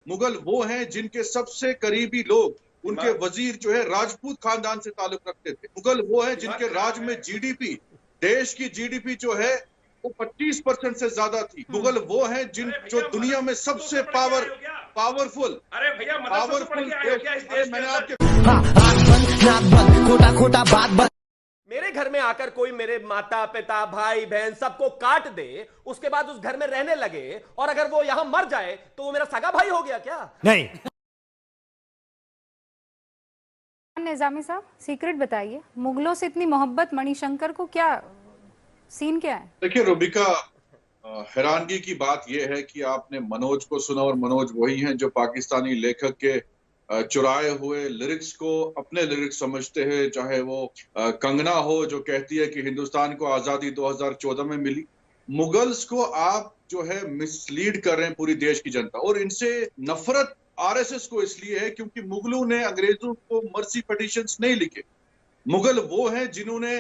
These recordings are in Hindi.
मुगल वो हैं जिनके सबसे करीबी लोग उनके वजीर जो है राजपूत खानदान से ताल्लुक रखते थे। मुगल वो हैं जिनके राज में जीडीपी, देश की जीडीपी जो है वो 25% से ज्यादा थी। मुगल वो हैं जो दुनिया में सबसे पावरफुल देश। मैंने आपके खोटा खोटा बात मेरे घर में आकर कोई मेरे माता पिता भाई बहन सबको काट दे, उसके बाद उस घर में रहने लगे, और अगर वो यहां मर जाए तो वो मेरा सगा भाई हो गया क्या? नहीं। निजामी साहब, सीक्रेट बताइए, मुगलों से इतनी मोहब्बत मणिशंकर को, क्या सीन क्या है? देखिए रूबिका, हैरानगी की बात यह है कि आपने मनोज को सुना, और मनोज वही हैं जो पाकिस्तानी लेखक के चुराए हुए लिरिक्स को अपने लिरिक्स समझते हैं। चाहे वो कंगना हो जो कहती है कि हिंदुस्तान को आजादी 2014 में मिली। मुगल्स को आप जो है मिसलीड कर रहे हैं पूरी देश की जनता, और इनसे नफरत आरएसएस को इसलिए है क्योंकि मुगलों ने अंग्रेजों को मर्सी पिटीशंस नहीं लिखे। मुगल वो हैं जिन्होंने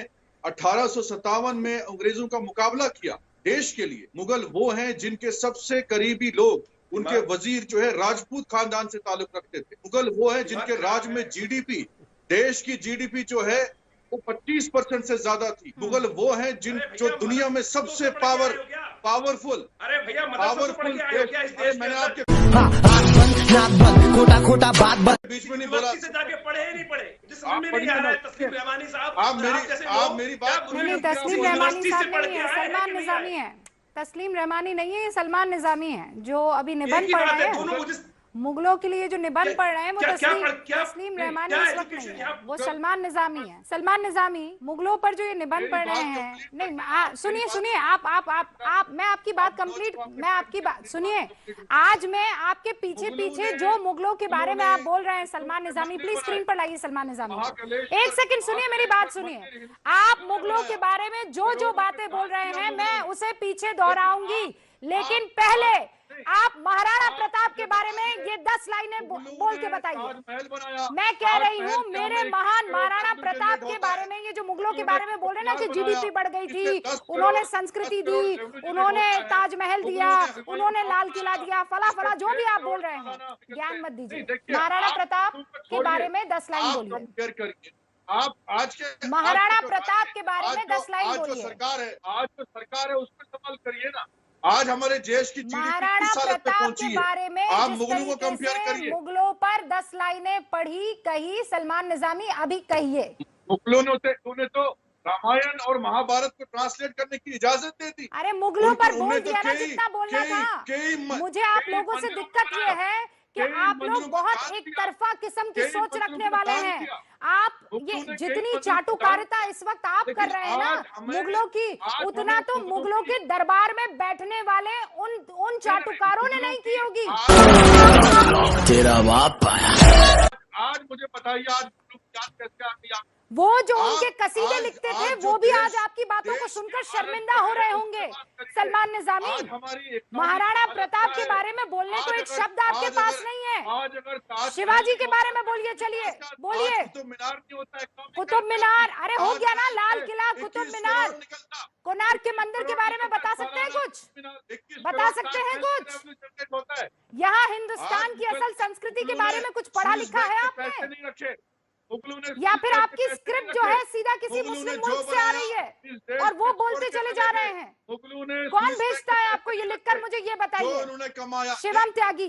1857 में अंग्रेजों का मुकाबला किया देश के लिए। मुगल वो हैं जिनके सबसे करीबी लोग उनके वजीर जो है राजपूत खानदान से ताल्लुक रखते थे। मुगल वो हैं जिनके राज में जीडीपी, देश की जीडीपी जो है वो 25% से ज्यादा थी। मुगल वो हैं जो दुनिया में सबसे पावरफुल देश। मैंने आपके खोटा खोटा बात बीच में नहीं बोला। जाके पढ़े ही नहीं पढ़े, जिसमें नहीं आ रहा है तस्लीम रहमानी साहब। आप मेरी बात नहीं, तस्लीम रहमानी साहब नहीं है, सलमान निजामी है। तस्लीम रहमानी नहीं है, ये सलमान निजामी है जो अभी निबंध पढ़ रहे हैं। मुगलों के लिए जो निबंध पढ़ रहे हैं वो तस्लीम रहमानी इस वक्त नहीं है, वो सलमान निजामी है। सलमान निजामी मुगलों पर जो ये निबंध पढ़ रहे हैं, नहीं सुनिए आप मैं आपकी बात कंप्लीट, मैं आपकी बात सुनिए। आज मैं आपके पीछे जो मुगलों के बारे में आप बोल रहे हैं सलमान निजामी, प्लीज स्क्रीन पर लाइए सलमान निजामी। एक सेकंड सुनिए, मेरी बात सुनिए। आप मुगलों के बारे में जो बातें बोल रहे हैं मैं उसे पीछे दोहराऊंगी, लेकिन पहले आप महाराणा प्रताप के बारे में ये 10 लाइनें बोल के बताइए। मैं कह रही हूँ मेरे महान महाराणा प्रताप के बारे में, ये जो मुगलों के बारे में बोल रहे ना कि जीडीपी बढ़ गई थी, उन्होंने संस्कृति दी, उन्होंने ताजमहल दिया, उन्होंने लाल किला दिया, फला जो भी आप बोल रहे हैं, ज्ञान मत दीजिए। महाराणा प्रताप के बारे में 10 लाइन बोलिए। आप आज के महाराणा प्रताप के बारे में 10 लाइन बोलिए। आज जो सरकार है उस पर सवाल करिए ना। आज हमारे देश की महाराणा प्रताप के बारे में आप मुगलों को कंपेयर करिए। मुगलों पर 10 लाइनें पढ़ी कही सलमान निजामी, अभी कहिए। मुगलों ने तो रामायण और महाभारत को ट्रांसलेट करने की इजाजत दे दी। अरे मुगलों पर बोल दिया ना जितना बोलना था। मुझे आप लोगों से दिक्कत ये है कि आप लोग बहुत एक तरफा किस्म की सोच रखने वाले हैं। आप ये जितनी चाटुकारिता इस वक्त आप कर रहे हैं ना मुगलों की, उतना तो मुगलों के दरबार में बैठने वाले उन चाटुकारों ने नहीं की होगी। तेरा बाप आज मुझे बताइए, आज कैसे आती वो जो उनके कसीदे लिखते थे वो भी आज आपकी बातों को सुनकर शर्मिंदा हो रहे होंगे। सलमान निजामी, महाराणा प्रताप के बारे में बोलने को एक शब्द आपके पास नहीं है। शिवाजी के बारे में बोलिए, चलिए बोलिए। कुतुब मीनार, अरे हो गया ना, लाल किला, कुतुब मीनार, कोणार्क के मंदिर के बारे में बता सकते हैं कुछ? बता सकते हैं कुछ? यहाँ हिंदुस्तान की असल संस्कृति के बारे में कुछ पढ़ा लिखा है आपने, या फिर आपकी स्क्रिप्ट जो है सीधा किसी मुस्लिम मुल्क से आ रही है और वो बोलते चले जा रहे हैं? कौन भेजता है आपको ये लिखकर, मुझे ये बताइए। शिवम त्यागी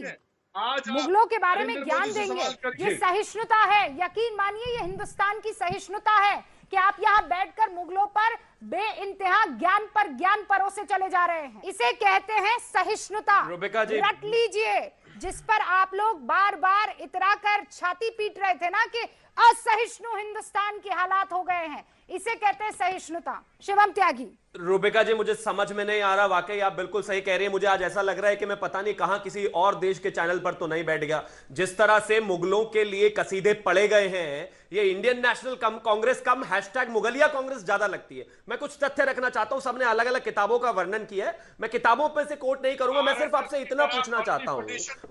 मुगलों के बारे में ज्ञान देंगे। ये सहिष्णुता है, यकीन मानिए ये हिंदुस्तान की सहिष्णुता है कि आप यहाँ बैठकर मुगलों पर बेइंतहा ज्ञान पर ज्ञान परोसे चले जा रहे हैं। इसे कहते हैं सहिष्णुता। रट लीजिए, जिस पर आप लोग बार बार इतरा कर छाती पीट रहे थे ना कि असहिष्णु हिंदुस्तान के हालात हो गए हैं, इसे कहते हैं सहिष्णुता। शिवम त्यागी। रूबिका जी, मुझे समझ में नहीं आ रहा, वाकई आप बिल्कुल सही कह रही हैं। मुझे आज ऐसा लग रहा है कि मैं पता नहीं कहां किसी और देश के चैनल पर तो नहीं बैठ गया। जिस तरह से मुगलों के लिए कसीदे पढ़े गए हैं, ये इंडियन नेशनल कांग्रेस कम हैशटैग मुगलिया कांग्रेस ज्यादा लगती है। मैं कुछ तथ्य रखना चाहता हूं, सबने अलग अलग किताबों का वर्णन किया है, मैं किताबों पर से कोट नहीं करूंगा। मैं सिर्फ आपसे इतना पूछना चाहता हूं,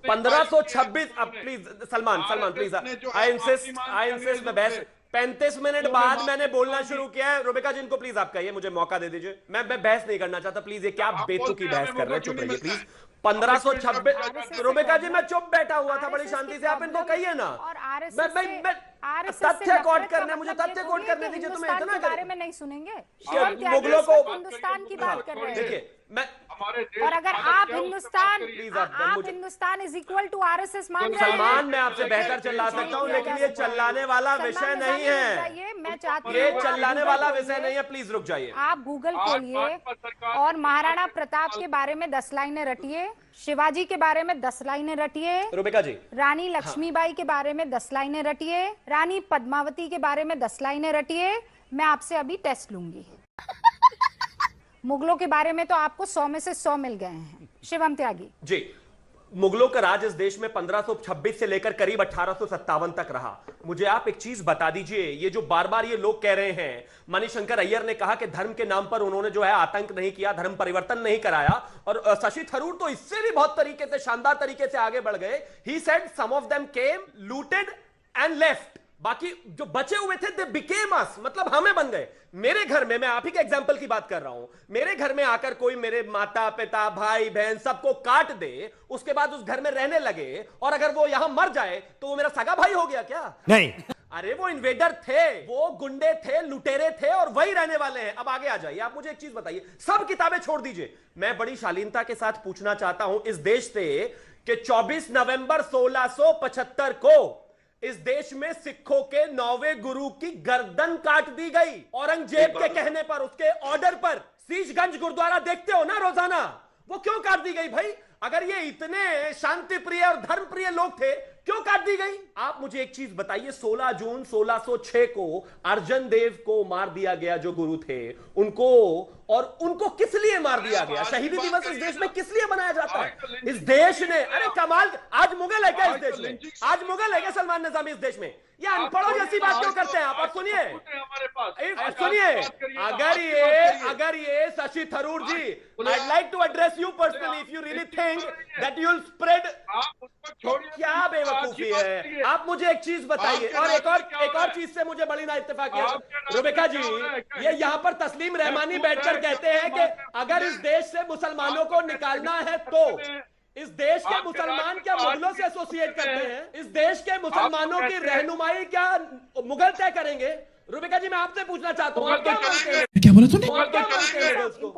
1526, please Salman please, I insist मैं बहस 35 मिनट बाद मैंने बोलना शुरू किया है। रुबिका जी, इनको प्लीज आप कहिए, मुझे मौका दे दीजिए। मैं बहस नहीं करना चाहता, प्लीज। ये क्या बेतुकी बहस कर रहे हैं, चुप रहिए प्लीज। 1526 रुबिका जी, मैं चुप बैठा हुआ था बड़ी शांति से, आप इनको कहिए ना। मैं तथ्य कोट करना, मुझे तथ्य कोट करने दीजिए। तुम्हें इतना के बारे में नहीं सुनेंगे, मुगलों को हिंदुस्तान की बात कर रहे हैं। देखिए, मैं और अगर आप Hindustan is equal to RSS मान रहे हैं, सलमान, मैं आपसे बेहतर चिल्ला सकता हूँ, लेकिन ये चिल्लाने वाला विषय नहीं है। मैं चाहती हूँ ये चिल्लाने वाला विषय नहीं है, प्लीज रुक जाइए। आप गूगल खोलिए और महाराणा प्रताप के बारे में 10 लाइनें रटिए, शिवाजी के बारे में 10 लाइनें रटिए, रुबिका जी, रानी लक्ष्मीबाई के बारे में 10 लाइनें रटिए, रानी पद्मावती के बारे में 10 लाइनें रटिए। मैं आपसे अभी टेस्ट लूंगी। मुगलों के बारे में तो आपको 100 में से 100 मिल गए हैं। शिवम त्यागी जी, मुगलों का राज इस देश में 1526 से लेकर करीब 1857 तक रहा। मुझे आप एक चीज बता दीजिए, ये जो बार बार ये लोग कह रहे हैं, मणिशंकर अय्यर ने कहा कि धर्म के नाम पर उन्होंने जो है आतंक नहीं किया, धर्म परिवर्तन नहीं कराया, और शशि थरूर तो इससे भी बहुत तरीके से, शानदार तरीके से आगे बढ़ गए। He said some of them came, looted and left. बाकी जो बचे हुए थे, दे बिकेम अस, मतलब हमें बन गए। मेरे घर में, मैं आप ही के एग्जाम्पल की बात कर रहा हूं, मेरे घर में आकर कोई मेरे माता पिता भाई बहन सबको काट दे, उसके बाद उस घर में रहने लगे, और अगर वो यहां मर जाए तो वो मेरा सगा भाई हो गया क्या? नहीं। अरे वो इन्वेडर थे, वो गुंडे थे, लुटेरे थे, और वही रहने वाले हैं। अब आगे आ जाइए, आप मुझे एक चीज बताइए, सब किताबें छोड़ दीजिए। मैं बड़ी शालीनता के साथ पूछना चाहता हूं इस देश से कि 24 नवंबर 1675 को इस देश में सिखों के 9वें गुरु की गर्दन काट दी गई, औरंगजेब के कहने पर, उसके ऑर्डर पर। शीशगंज गुरुद्वारा देखते हो ना रोजाना, वो क्यों काट दी गई भाई? अगर ये इतने शांति प्रिय और धर्म प्रिय लोग थे, क्यों काट दी गई? आप मुझे एक चीज बताइए, 16 जून 1606 को अर्जन देव को मार दिया गया, जो गुरु थे उनको, और उनको किस लिए मार दिया गया? शहीदी दिवस इस देश में किस लिए मनाया जाता है? इस देश ने, अरे कमाल, आज मुगल है क्या इस देश में? आज मुगल है क्या सलमान निजामी इस देश में? ये अनपढ़ों जैसी बात क्यों करते हैं आप? और सुनिए, अगर ये शशि थरूर जी, I'd like to address you personally if you really think that you'll spread, क्या बेवकूफी है? आप मुझे एक चीज बताइए, और एक और चीज से मुझे बड़ी ना इत्तेफाकी है। रुबिका जी, ये यहाँ पर तस्लीम रहमानी बैठकर कहते हैं कि अगर इस देश से मुसलमानों को निकालना है तो इस देश के मुसलमान क्या मुगलों से एसोसिएट करते हैं? इस देश के मुसलमानों की रहनुमाई क्या मुगल तय करेंगे? रुबिका जी, मैं आपसे पूछना चाहता हूँ, आप क्या मानते हैं? क्या बोला तूने?